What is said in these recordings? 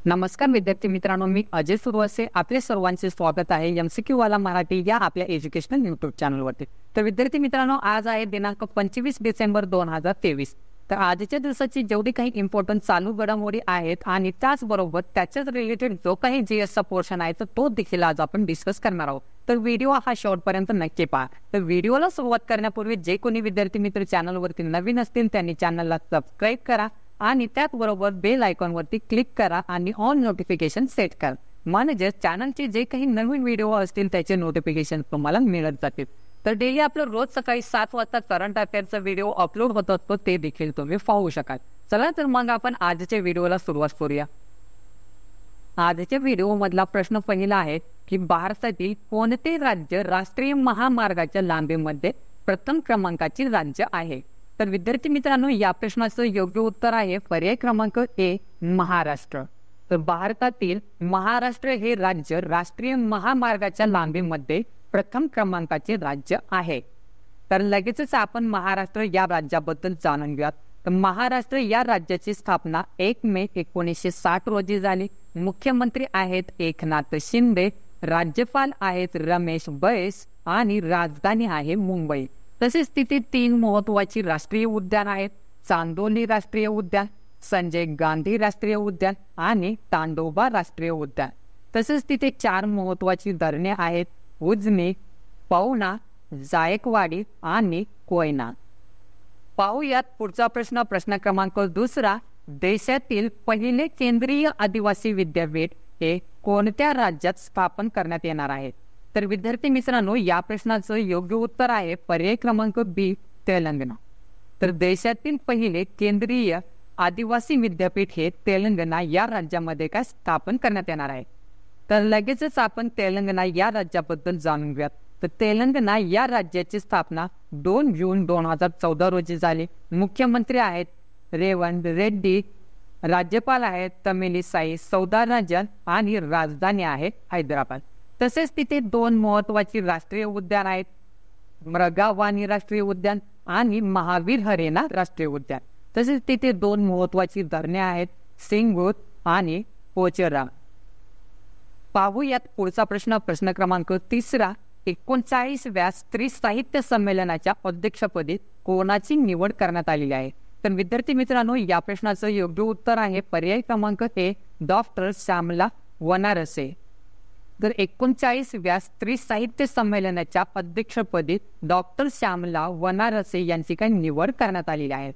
नमस्कार विद्यार्थी मित्रांनो, मी अजय सुरवसे. आपले सर्वांचे स्वागत आहे MCQ वाला मराठी या आपल्या एज्युकेशनल यूट्यूब चॅनलवरती. तर विद्यार्थी मित्रांनो, आज आहे दिनांक 25 डिसेंबर 2023. तर आजच्या दिवसाची जेवढी काही इम्पॉर्टंट चालू घडामोडी आहेत आणि त्याचबरोबर त्याच्याच रिलेटेड जो काही GSचा पोर्शन आहे तर तो देखील आज आपण डिस्कस करणार आहोत. तर व्हिडिओ हा शेवटपर्यंत नक्की पहा. तर व्हिडिओला सुरुवात करण्यापूर्वी जे कोणी विद्यार्थी मित्र चॅनलवरती नवीन असतील त्यांनी चॅनलला सबस्क्राईब करा आणि त्याचबरोबर बेल आयकॉनवरती क्लिक करा आणि ऑन नोटिफिकेशन सेट करा. म्हणजे चॅनलचे जे काही नवीन व्हिडिओ असतील त्याचे नोटिफिकेशन तुम्हाला मिळत जातील. तर डेली आपलं रोज सकाळी 7 वाजता करंट अफेअरचा व्हिडिओ अपलोड होत असतो, ते देखील तुम्ही पाहू शकाल. चला तर मग आपण आजच्या व्हिडिओला सुरुवात करूया. आजच्या व्हिडिओ मधला प्रश्न पहिला आहे की भारतातील कोणते राज्य राष्ट्रीय महामार्गाच्या लांबीमध्ये प्रथम क्रमांकाचे राज्य आहे? तर विद्यार्थी मित्रांनो, या प्रश्नाचं योग्य उत्तर आहे पर्याय क्रमांक ए, महाराष्ट्र. तर भारतातील महाराष्ट्र हे राज्य राष्ट्रीय महामार्गाच्या लांबीमध्ये प्रथम क्रमांकाचे राज्य आहे. तर लगेचच आपण महाराष्ट्र या राज्याबद्दल जाणून घेऊयात. तर महाराष्ट्र या राज्याची स्थापना 1 मे 1960 रोजी झाली. मुख्यमंत्री आहेत एकनाथ शिंदे, राज्यपाल आहेत रमेश बैस आणि राजधानी आहे मुंबई. तसेच तिथे 3 महत्वाची राष्ट्रीय उद्यान आहेत: चांदोली राष्ट्रीय उद्यान, संजय गांधी राष्ट्रीय उद्यान आणि तांडोबा राष्ट्रीय उद्यान. तसेच तिथे 4 महत्वाची धरणे आहेत: उजनी, पवना, जायकवाडी आणि कोयना. पाहूयात पुढचा प्रश्न क्रमांक 2. देशातील पहिले केंद्रीय आदिवासी विद्यापीठ हे कोणत्या राज्यात स्थापन करण्यात येणार आहे? तर विद्यार्थी मित्रांनो, या प्रश्नाचं योग्य उत्तर आहे पर्याय क्रमांक बी, तेलंगणा. तर देशातील पहिले केंद्रीय आदिवासी विद्यापीठ हे तेलंगणा या राज्यामध्ये काय स्थापन करण्यात येणार आहे. तर लगेचच आपण तेलंगणा या राज्याबद्दल जाणून घेऊयात. तर तेलंगणा या राज्याची स्थापना 2 जून 2014 रोजी झाली. मुख्यमंत्री आहेत रेवंत रेड्डी, राज्यपाल आहेत तमिलिसाई सौंदरराजन आणि राजधानी आहे हैदराबाद. तसेच तिथे 2 महत्वाची राष्ट्रीय उद्यान आहेत: मृगावानी राष्ट्रीय उद्यान आणि महावीर हरेना राष्ट्रीय उद्यान. तसेच तिथे 2 महत्वाची धरणे आहेत: सिंगूर आणि पोचेरा. पाहूयात पुढचा प्रश्न क्रमांक 3. 39व्या स्त्री साहित्य संमेलनाच्या अध्यक्षपदी कोणाची निवड करण्यात आलेली आहे? तर विद्यार्थी मित्रांनो, या प्रश्नाचं योग्य उत्तर आहे पर्याय क्रमांक ए, डॉक्टर श्यामला वनारसे. तर 39व्या स्त्री साहित्य संमेलनाच्या अध्यक्षपदी डॉक्टर श्यामला वनारसे यांची काही निवड करण्यात आलेली आहे.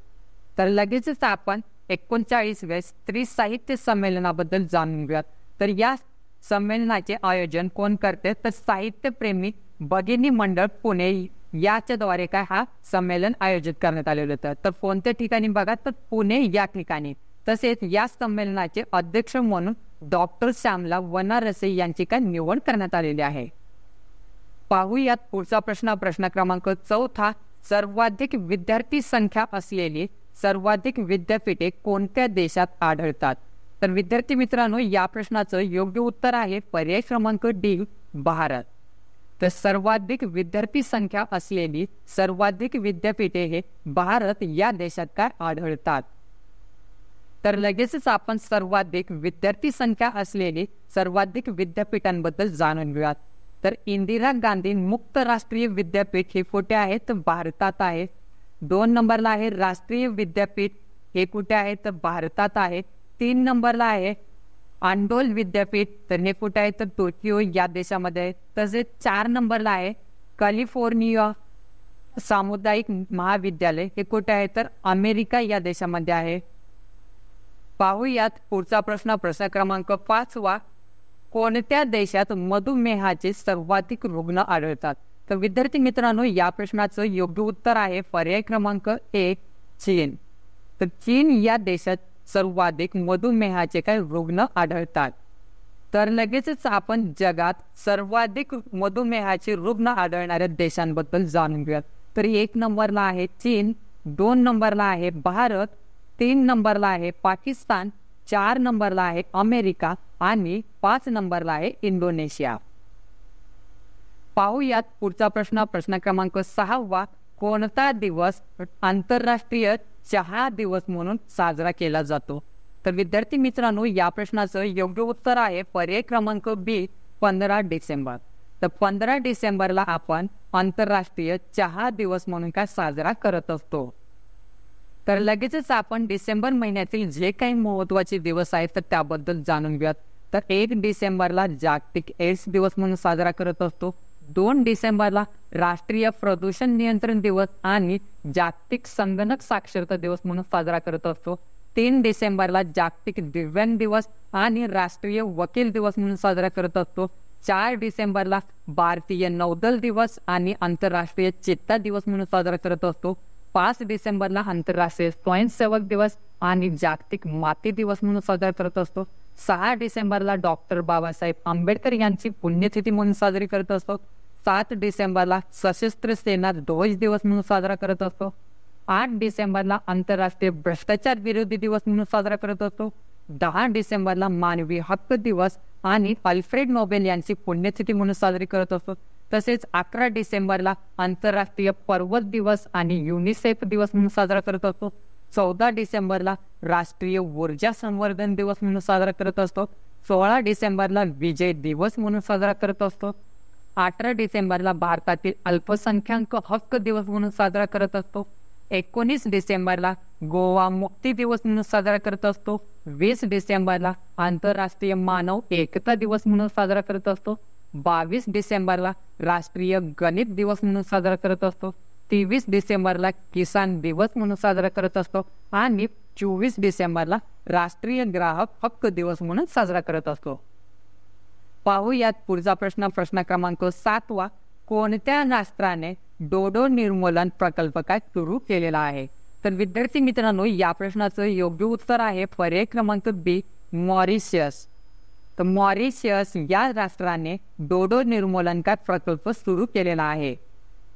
तर लगेचच आपण 39व्या स्त्री साहित्य संमेलनाबद्दल जाणून घेऊयात. तर या संमेलनाचे आयोजन कोण करते? तर साहित्यप्रेमी भगिनी मंडळ पुणे याच्याद्वारे काय हा संमेलन आयोजित करण्यात आलेलं होतं. तर कोणत्या ठिकाणी बघा, तर पुणे या ठिकाणी. तसेच या संमेलनाचे अध्यक्ष म्हणून डॉक्टर श्यामला वनारसे यांची काय निवड करण्यात आलेली आहे. पाहूयात पुढचा प्रश्न क्रमांक 4. सर्वाधिक विद्यार्थी संख्या असलेली सर्वाधिक विद्यापीठे कोणत्या देशात आढळतात? तर विद्यार्थी मित्रांनो, या प्रश्नाचं योग्य उत्तर आहे पर्याय क्रमांक डी, भारत. तर सर्वाधिक विद्यार्थी संख्या असलेली सर्वाधिक विद्यापीठे हे भारत या देशात काय आढळतात. तर लगेचच आपण सर्वाधिक विद्यार्थी संख्या असलेली सर्वाधिक विद्यापीठांबद्दल जाणून घेऊयात. तर इंदिरा गांधी मुक्त राष्ट्रीय विद्यापीठ हे कुठे आहे? तर भारतात आहे. 2 नंबरला आहे राष्ट्रीय विद्यापीठ, हे कुठे आहे? तर भारतात आहे. 3 नंबरला आहे आंडोल विद्यापीठ, तर हे कुठे आहे? तर टोकियो या देशामध्ये आहे. तसेच 4 नंबरला आहे कॅलिफोर्निया सामुदायिक महाविद्यालय, हे कुठे आहे? तर अमेरिका या देशामध्ये आहे. पाहूयात पुढचा प्रश्न क्रमांक 5. कोणत्या देशात मधुमेहाचे सर्वाधिक रुग्ण आढळतात? तर विद्यार्थी मित्रांनो, या प्रश्नाचं योग्य उत्तर आहे पर्याय क्रमांक ए, चीन. तर चीन या देशात सर्वाधिक मधुमेहाचे काही रुग्ण आढळतात. तर लगेचच आपण जगात सर्वाधिक मधुमेहाचे रुग्ण आढळणाऱ्या देशांबद्दल जाणून घेऊयात. तर 1 नंबरला आहे चीन, 2 नंबरला आहे भारत, 3 नंबरला आहे पाकिस्तान, 4 नंबरला आहे अमेरिका आणि 5 नंबरला आहे इंडोनेशिया. पाहूयात पुढचा प्रश्न क्रमांक 6. कोणता दिवस आंतरराष्ट्रीय चहा दिवस म्हणून साजरा केला जातो? तर विद्यार्थी मित्रांनो, या प्रश्नाचं योग्य उत्तर आहे पर्याय क्रमांक बी, 15 डिसेंबर. तर 15 डिसेंबरला आपण आंतरराष्ट्रीय चहा दिवस म्हणून काय साजरा करत असतो. तर लगेचच आपण डिसेंबर महिन्यातील जे काही महत्त्वाचे दिवस आहेत तर त्याबद्दल जाणून घेऊयात. तर 1 डिसेंबरला जागतिक एड्स दिवस म्हणून साजरा करत असतो. 2 डिसेंबरला राष्ट्रीय प्रदूषण नियंत्रण दिवस आणि जागतिक संगणक साक्षरता दिवस म्हणून साजरा करत असतो. 3 डिसेंबरला जागतिक दिव्यांग दिवस आणि राष्ट्रीय वकील दिवस म्हणून साजरा करत असतो. 4 डिसेंबरला भारतीय नौदल दिवस आणि आंतरराष्ट्रीय चेता दिवस म्हणून साजरा करत असतो. 5 डिसेंबरला आंतरराष्ट्रीय स्वयंसेवक दिवस आणि जागतिक माती दिवस म्हणून साजरा करत असतो. 6 डिसेंबरला डॉक्टर बाबासाहेब आंबेडकर यांची पुण्यतिथी म्हणून साजरी करत असतो. 7 डिसेंबरला सशस्त्र सेना ध्वज दिवस म्हणून साजरा करत असतो. 8 डिसेंबरला आंतरराष्ट्रीय भ्रष्टाचार विरोधी दिवस म्हणून साजरा करत असतो. 10 डिसेंबरला मानवी हक्क दिवस आणि अल्फ्रेड नोबेल यांची पुण्यतिथी म्हणून साजरी करत असतो. तसेच 11 डिसेंबरला आंतरराष्ट्रीय पर्वत दिवस आणि युनिसेफ दिवस म्हणून साजरा करत असतो. 14 डिसेंबरला राष्ट्रीय ऊर्जा संवर्धन दिवस म्हणून साजरा करत असतो. 16 डिसेंबरला विजय दिवस म्हणून साजरा करत असतो. 18 डिसेंबरला भारतातील अल्पसंख्याक हक्क दिवस म्हणून साजरा करत असतो. 19 डिसेंबरला गोवा मुक्ती दिवस म्हणून साजरा करत असतो. 20 डिसेंबरला आंतरराष्ट्रीय मानव एकता दिवस म्हणून साजरा करत असतो. 22 डिसेंबरला राष्ट्रीय गणित दिवस म्हणून साजरा करत असतो. 23 डिसेंबरला किसान दिवस म्हणून साजरा करत असतो आणि 24 डिसेंबरला राष्ट्रीय ग्राहक हक्क दिवस म्हणून साजरा करत असतो. पाहूयात पुढचा प्रश्न, प्रश्न क्रमांक 7. कोणत्या राष्ट्राने डोडो निर्मूलन प्रकल्प काय सुरू केलेला आहे. तर विद्यार्थी मित्रांनो, या प्रश्नाचं योग्य उत्तर आहे पर्याय क्रमांक बी, मॉरिशियस. तर मॉरिशियस या राष्ट्राने डोडो निर्मूलन काय प्रकल्प सुरू केलेला आहे.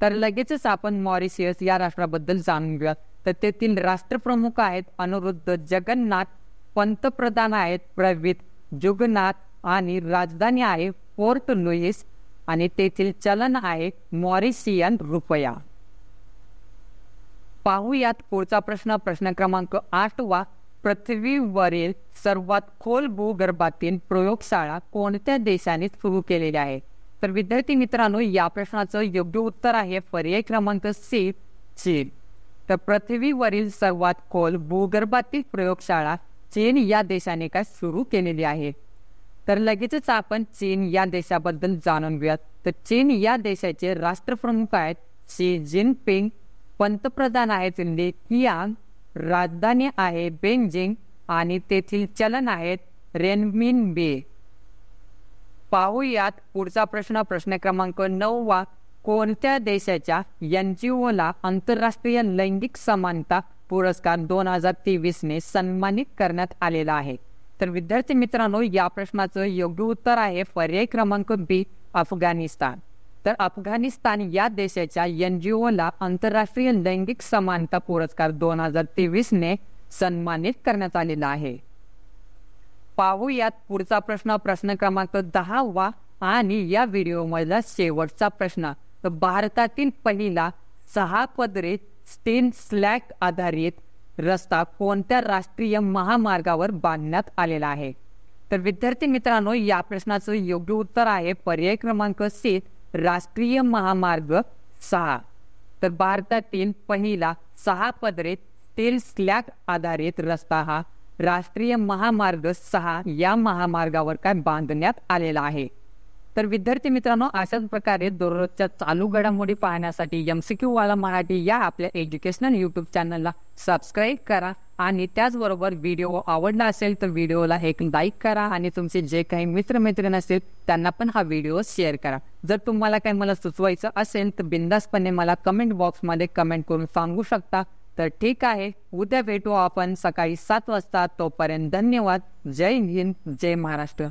तर लगेचच आपण मॉरिशियस या राष्ट्राबद्दल जाणून घेऊयात. तर तेथील राष्ट्रप्रमुख आहेत अनिरुद्ध जगन्नाथ, पंतप्रधान आहेत प्रवित जुगनाथ आणि राजधानी आहे पोर्ट लुईस आणि तेथील चलन आहे मॉरिशियन रुपया. पाहूयात पुढचा प्रश्न, प्रश्न क्रमांक 8. पृथ्वीवरील सर्वात खोल भूगर्भातील प्रयोगशाळा कोणत्या देशाने सुरू केलेली आहे. तर विद्यार्थी मित्रांनो, या प्रश्नाचं योग्य उत्तर आहे पर्याय क्रमांक सी, चीन. तर पृथ्वीवरील सर्वात खोल भूगर्भातील प्रयोगशाळा चीन या देशाने काय सुरू केलेली आहे. तर लगेचच आपण चीन या देशाबद्दल जाणून घेऊयात. तर चीन या देशाचे राष्ट्रप्रमुख आहेत शी जिनपिंग, पंतप्रधान आहेत ली कियांग, राजधानी आहे बेजिंग आणि तेथील चलन आहेत रेनमिनबी. पाहूयात पुढचा प्रश्न, प्रश्न क्रमांक 9. कोणत्या देशाच्या एनजीओला आंतरराष्ट्रीय लैंगिक समानता पुरस्कार 2023 ने सन्मानित करण्यात आलेला आहे. तर विद्यार्थी मित्रांनो, या प्रश्नाचं योग्य उत्तर आहे पर्याय क्रमांक बी, अफगाणिस्तान. तर अफगाणिस्तान या देशाच्या एनजीओला आंतरराष्ट्रीय लैंगिक समानता पुरस्कार 2023 ने सन्मानित करण्यात आलेला आहे. पाहूयात पुढचा प्रश्न, प्रश्न क्रमांक 10 आणि या व्हिडिओमधला शेवटचा प्रश्न. तर भारतातील पहिला 6 पदरी स्टील स्लॅग आधारित रस्ता कोणत्या राष्ट्रीय महामार्गावर बांधण्यात आलेला आहे. तर विद्यार्थी मित्रांनो, या प्रश्नाचं योग्य उत्तर आहे पर्याय क्रमांक सी, राष्ट्रीय महामार्ग 6. तर भारतातील पहिला 6 पदरी स्टील स्लॅग आधारित रस्ता हा राष्ट्रीय महामार्ग 6 या महामार्गावर काय बांधण्यात आलेला आहे. तर विद्यार्थी मित्रांनो, अशाच प्रकारे दररोजच्या चालू घडामोडी पाहण्यासाठी MCQ वाला मराठी या आपल्या एज्युकेशनल यूट्यूब चॅनलला सबस्क्राईब करा आणि त्याचबरोबर व्हिडिओ आवडला असेल तर व्हिडिओला एक लाईक करा आणि तुमचे जे काही मित्रमैत्रीण असतील त्यांना पण हा व्हिडिओ शेअर करा. जर तुम्हाला काही मला सुचवायचं असेल तर बिंदासपणे मला कमेंट बॉक्समध्ये कमेंट करून सांगू शकता. तर ठीक आहे, उद्या भेटू आपण सकाळी 7 वाजता. तोपर्यंत धन्यवाद. जय हिंद, जय महाराष्ट्र.